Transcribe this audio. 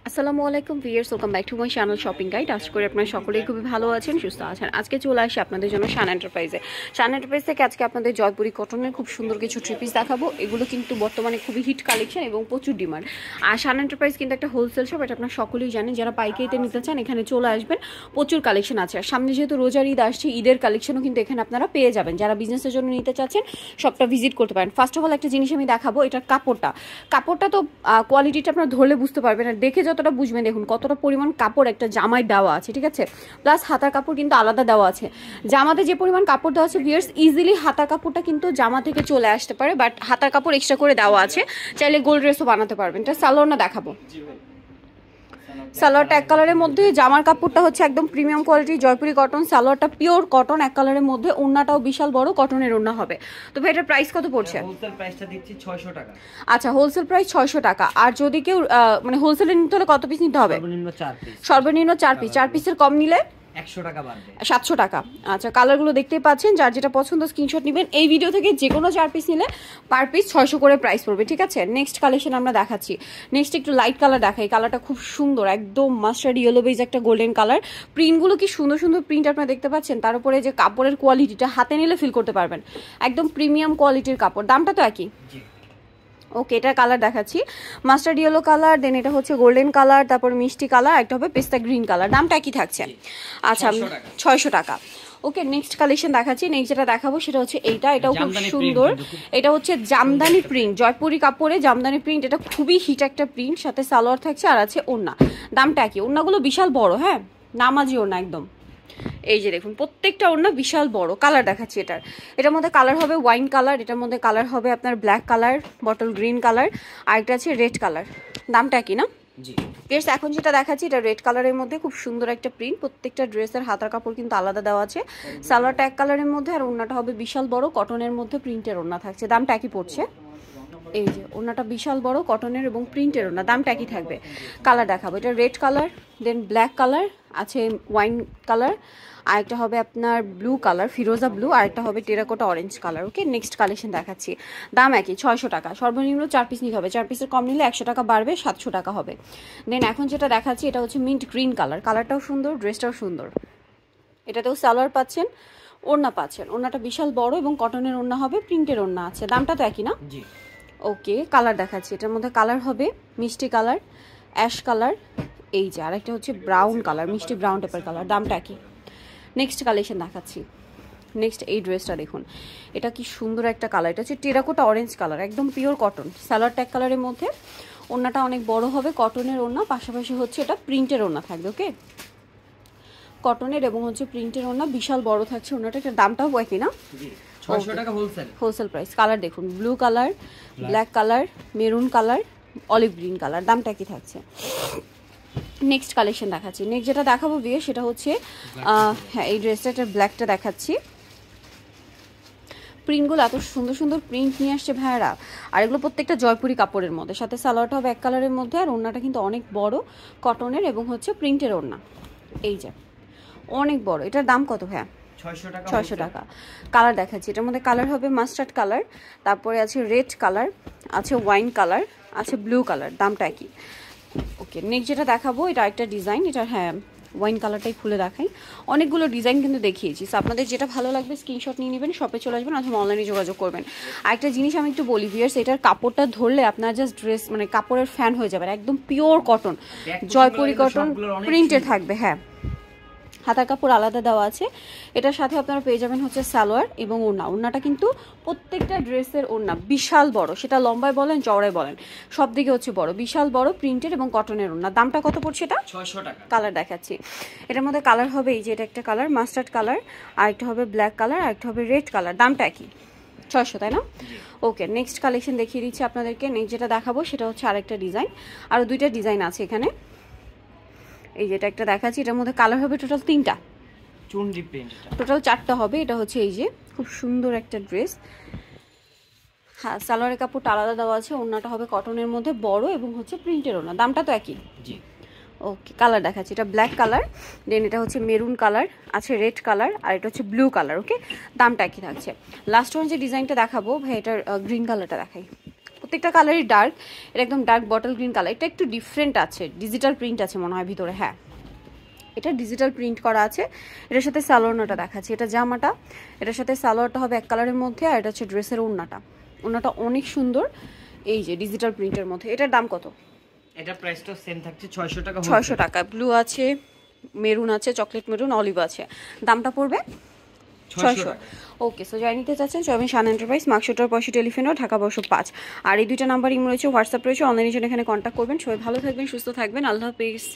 আসসালামু আলাইকুম viewers, welcome back to my channel shopping guide. আশা করি আপনারা সকলেই খুবই ভালো আছেন, সুস্থ আছেন। আজকে চলে আসি আপনাদের জন্য শান এন্টারপ্রাইজে। শান এন্টারপ্রাইজ থেকে আজকে আপনাদের জয়পুরি কটনের খুব সুন্দর কিছু থ্রি পিস দেখাবো। এগুলো কিন্তু বর্তমানে খুবই হিট কালেকশন এবং প্রচুর ডিমান্ড। আর শান এন্টারপ্রাইজ কিন্তু একটা হোলসেল শপ, এটা আপনারা সকলেই জানেন। যারা পাইকারিতে নিতে চান এখানে চলে আসবেন, প্রচুর কালেকশন আছে। আর সামনে যেহেতু রোজার ঈদ আসছে, ঈদের কালেকশনও কিন্তু এখানে আপনারা পেয়ে যাবেন। যারা বিজনেসের জন্য নিতে চাচ্ছেন শপটা ভিজিট করতে পারেন। ফার্স্ট অফ অল একটা জিনিস আমি দেখাবো, এটার কাপড়টা তো কোয়ালিটিটা আপনারা ধরলে বুঝতে পারবেন, আর দেখে যতটা বুঝবেন দেখুন কতটা পরিমাণ কাপড় একটা জামায় দেওয়া আছে, ঠিক আছে। প্লাস হাতার কাপড় কিন্তু আলাদা দেওয়া আছে। জামাতে যে পরিমাণ কাপড় দেওয়া আছে ভিউয়ার্স, ইজিলি হাতার কাপড়টা কিন্তু জামা থেকে চলে আসতে পারে, বাট হাতার কাপড় এক্সট্রা করে দেওয়া আছে। চাইলে গোল্ড ড্রেসও বানাতে পারবেন। এটা সালোয়ারটা দেখাবো। সালোয়ারটা এক কালারের মধ্যে, জামার কাপড়টা হচ্ছে একদম প্রিমিয়াম কোয়ালিটি জয়পুরি কটন। সালোয়ারটা পিওর কটন এক কালারের মধ্যে, ওড়নাটাও বিশাল বড় কটনের ওড়না হবে। তো ভাই এটার প্রাইস কত পড়ছে? হোলসেল প্রাইসটা দিচ্ছি 600 টাকা। আচ্ছা, হোলসেল প্রাইস 600 টাকা। আর যদি কেউ মানে হোলসেলে নিতে হলে কত পিস নিতে হবে? সর্বনিম্ন 4 পিস। সর্বনিম্ন 4 পিস। 4 পিসের কম নিলে 100 টাকা বাড়বে, 700 টাকা। আচ্ছা, কালারগুলো দেখতেই পাচ্ছেন, যার যেটা পছন্দ স্ক্রিনশট নেবেন। এই ভিডিও থেকে যে কোনো 4 পিস নিলে পার পিস 600 করে প্রাইস পড়বে, ঠিক আছে। নেক্সট কালেকশন আমরা দেখাচ্ছি। নেক্সট একটু লাইট কালার দেখাই। কালারটা খুব সুন্দর, একদম মাস্টার্ড ইয়েলো বেজ একটা গোল্ডেন কালার। প্রিন্টগুলো কি সুন্দর সুন্দর প্রিন্ট আপনারা দেখতে পাচ্ছেন। তার উপরে যে কাপড়ের কোয়ালিটিটা হাতে নিলে ফিল করতে পারবেন, একদম প্রিমিয়াম কোয়ালিটির কাপড়। দামটা তো একই। ওকে, এটার কালার দেখাচ্ছি, মাস্টার্ড ইয়েলো কালার, দেন এটা হচ্ছে গোল্ডেন কালার, তারপর মিষ্টি কালার, একটা হবে পেস্তা গ্রিন কালার। দামটা কি থাকছে? আচ্ছা, 600 টাকা। ওকে, নেক্সট কালেকশন দেখাচ্ছি। নেক্সট যেটা দেখাবো সেটা হচ্ছে এটাও খুব সুন্দর। এটা হচ্ছে জামদানি প্রিন্ট, জয়পুরি কাপড়ে জামদানি প্রিন্ট। এটা খুবই হিট একটা প্রিন্ট, সাথে সালোয়ার থাকছে আর আছে ওড়না। দামটা কি? ওড়নাগুলো বিশাল বড়, হ্যাঁ, নামাজি ওড়না একদম। এই যে দেখুন প্রত্যেকটা ওড়না বিশাল বড়। কালার দেখাচ্ছি এটার মধ্যে কালার হবে ওয়াইন কালার, এটার মধ্যে কালার হবে আপনার black colour, bottle green colour, আর একটা আছে রেড কালার। দামটা কি না? জি বেশ, এখন যেটা দেখাচ্ছি এটা রেড কালারের মধ্যে, খুব সুন্দর একটা প্রিন্ট। প্রত্যেকটা ড্রেসের হাতার কাপড় কিন্তু আলাদা দেওয়া আছে। সালোয়ারটা এক কালারের মধ্যে, আর ওড়নাটা হবে বিশাল বড় কটনের মধ্যে, প্রিন্টের ওড়না থাকছে। দামটা কি পড়ছে? এই যে ওড়নাটা বিশাল বড় কটনের এবং প্রিন্টের ওড়না, দামটা কি থাকবে? কালার দেখাবো। এটা রেড কালার, দেন ব্ল্যাক কালার আছে, ওয়াইন কালার, আরেকটা হবে আপনার ব্লু কালার, ফিরোজা ব্লু, আরেকটা হবে টেরাকোটা অরেঞ্জ কালার। ওকে, নেক্সট কালেকশন দেখাচ্ছি। দাম একই, 600 টাকা। সর্বনিম্ন 4 পিস নিতে হবে। 4 পিসের কম নিলে 100 টাকা বাড়বে, 700 টাকা হবে। দেন এখন যেটা দেখাচ্ছি এটা হচ্ছে মিন্ট গ্রিন কালার। কালারটাও সুন্দর, ড্রেসটাও সুন্দর। এটাতেও সালোয়ার পাচ্ছেন, ওড়না পাচ্ছেন। ওড়নাটা বিশাল বড় এবং কটনের ওড়না হবে, প্রিন্টের ওড়না আছে। দামটা তো একই না? জি। ওকে, কালার দেখাচ্ছি। এটার মধ্যে কালার হবে মিষ্টি কালার, অ্যাশ কালার, এই যে আরেকটা হচ্ছে ব্রাউন কালার, মিষ্টি ব্রাউন টাইপের কালার। দামটা কি? নেক্সট কালেকশন দেখাচ্ছি। নেক্সট এই ড্রেসটা দেখুন, এটা কি সুন্দর একটা কালার। এটা হচ্ছে টেরাকোটা অরেঞ্জ কালার, একদম পিওর কটন। সালোয়ার ট্যাগ কালারের মধ্যে, ওড়নাটা অনেক বড় হবে, কটনের ওড়না, পাশাপাশি হচ্ছে এটা প্রিন্টের ওড়না থাকবে। ওকে, কটনের এবং হচ্ছে প্রিন্টের ওড়না, বিশাল বড় থাকছে ওড়নাটা। এটার দামটাও একই না? 600 টাকা হোলসেল। Wholesale price. কালার দেখুন, blue colour, black colour, maroon colour, olive green colour. দামটা কি থাকছে? নেক্সট কালেকশন দেখাচ্ছি। নেক্সট যেটা দেখাবো বিয়ে সেটা হচ্ছে হ্যাঁ, এই ড্রেসটা, একটা ব্ল্যাকটা দেখাচ্ছি। প্রিন্টগুলো এত সুন্দর সুন্দর প্রিন্ট নিয়ে আসছে ভাইয়ারা, আর এগুলো প্রত্যেকটা জয়পুরি কাপড়ের মধ্যে। সাথে সালোয়ারটা হবে এক কালারের মধ্যে, আর ওড়নাটা কিন্তু অনেক বড় কটনের এবং হচ্ছে প্রিন্টের ওড়না। এই যে অনেক বড়। এটার দাম কত ভাইয়া? 600 টাকা। কালার দেখাচ্ছি। এটার মধ্যে কালার হবে মাস্টার্ড কালার, তারপরে আছে রেড কালার, আছে ওয়াইন কালার, আছে ব্লু কালার। দামটা কি? ওকে, নেক্সট যেটা দেখাবো এটা একটা ডিজাইন। এটা হ্যাঁ, ওয়াইন কালারটাই খুলে দেখাই। অনেকগুলো ডিজাইন কিন্তু দেখিয়েছি, সো আপনাদের যেটা ভালো লাগবে স্ক্রিনশট নিয়ে নেবেন, শপে চলে আসবেন অথবা অনলাইনে যোগাযোগ করবেন। আরেকটা জিনিস আমি একটু বলি ভিউয়ার্স, এটার কাপড়টা ধরলে আপনার জাস্ট ড্রেস মানে কাপড়ের ফ্যান হয়ে যাবেন। একদম পিওর কটন, জয়পুরি কটন প্রিন্টে থাকবে। হ্যাঁ, হাতার কাপড় আলাদা দেওয়া আছে। এটার সাথে আপনারা পেয়ে যাবেন হচ্ছে সালোয়ার এবং ওড়না। ওড়নাটা কিন্তু প্রত্যেকটা ড্রেসের ওড়না বিশাল বড়, সেটা লম্বায় বলেন চওড়ায় বলেন, সব দিকে হচ্ছে বড়, বিশাল বড় প্রিন্টের এবং কটনের ওড়না। দামটা কত পড়ছে এটা? 600 টাকা। কালার দেখাচ্ছি। এটার মধ্যে কালার হবে এই যে, এটা একটা কালার মাস্টার্ড কালার, আরেকটা হবে ব্ল্যাক কালার, আরেকটা হবে রেড কালার। দামটা কি? 600, তাই না? ওকে, নেক্সট কালেকশন দেখিয়ে দিচ্ছি আপনাদেরকে। নেক্সট যেটা দেখাবো সেটা হচ্ছে আরেকটা ডিজাইন, আরও দুইটা ডিজাইন আছে এখানে। এই যেটা একটা দেখাচ্ছি, এটার মধ্যে কালার হবে টোটাল 3টা, চুনরি প্রিন্ট, টোটাল 4টা হবে। এটা হচ্ছে এই যে খুব সুন্দর একটা ড্রেস। হ্যাঁ, সালোয়ারের কাপড়টা আলাদা দেওয়া আছে, ওড়নাটা হবে কটনের মধ্যে বড় এবং হচ্ছে প্রিন্টের ওড়না। দামটা তো একই। জি। ওকে, কালার দেখাচ্ছি। এটা ব্ল্যাক কালার, দেন এটা হচ্ছে মেরুন কালার, আছে রেড কালার, আর এটা হচ্ছে ব্লু কালার। ওকে, দামটা একই থাকছে। লাস্ট ওয়ান যে ডিজাইনটা দেখাবো ভাই, এটার গ্রিন কালারটা দেখাই। প্রত্যেকটা কালারই ডার্ক, এটা একদম ডার্ক বটল গ্রিন কালার। এটা একটু ডিফারেন্ট আছে, ডিজিটাল প্রিন্ট আছে মনে হয় ভিতরে, হ্যাঁ এটা ডিজিটাল প্রিন্ট করা আছে। এটার সাথে সালোয়ারটা দেখাচ্ছি, এটা জামাটা, এটার সাথে সালোয়ারটা হবে এক কালারের মধ্যে, আর এটা হচ্ছে ড্রেসের ওড়নাটা। ওড়নাটা অনেক সুন্দর, এই যে ডিজিটাল প্রিন্টের মধ্যে। এটার দাম কত? এটা প্রাইসটা সেম থাকছে 600 টাকা। 600 টাকা। ব্লু আছে, মেরুন আছে, চকলেট মেরুন, অলিভ আছে, দামটা পড়বে 600। ওকে, সো যাই নিতে চাচ্ছেন চলবেন শান এন্টারপ্রাইজ, মার্কশোটার পাশে টেলিফোনও, ঢাকা 5। আর এই দুইটা নাম্বার ইমো রয়েছে, হোয়াটসঅ্যাপ রয়েছে, অনলাইনের জন্য এখানে কন্ট্যাক্ট করবেন। সবাই ভালো থাকবেন, সুস্থ থাকবেন, আল্লাহ হাফেজ।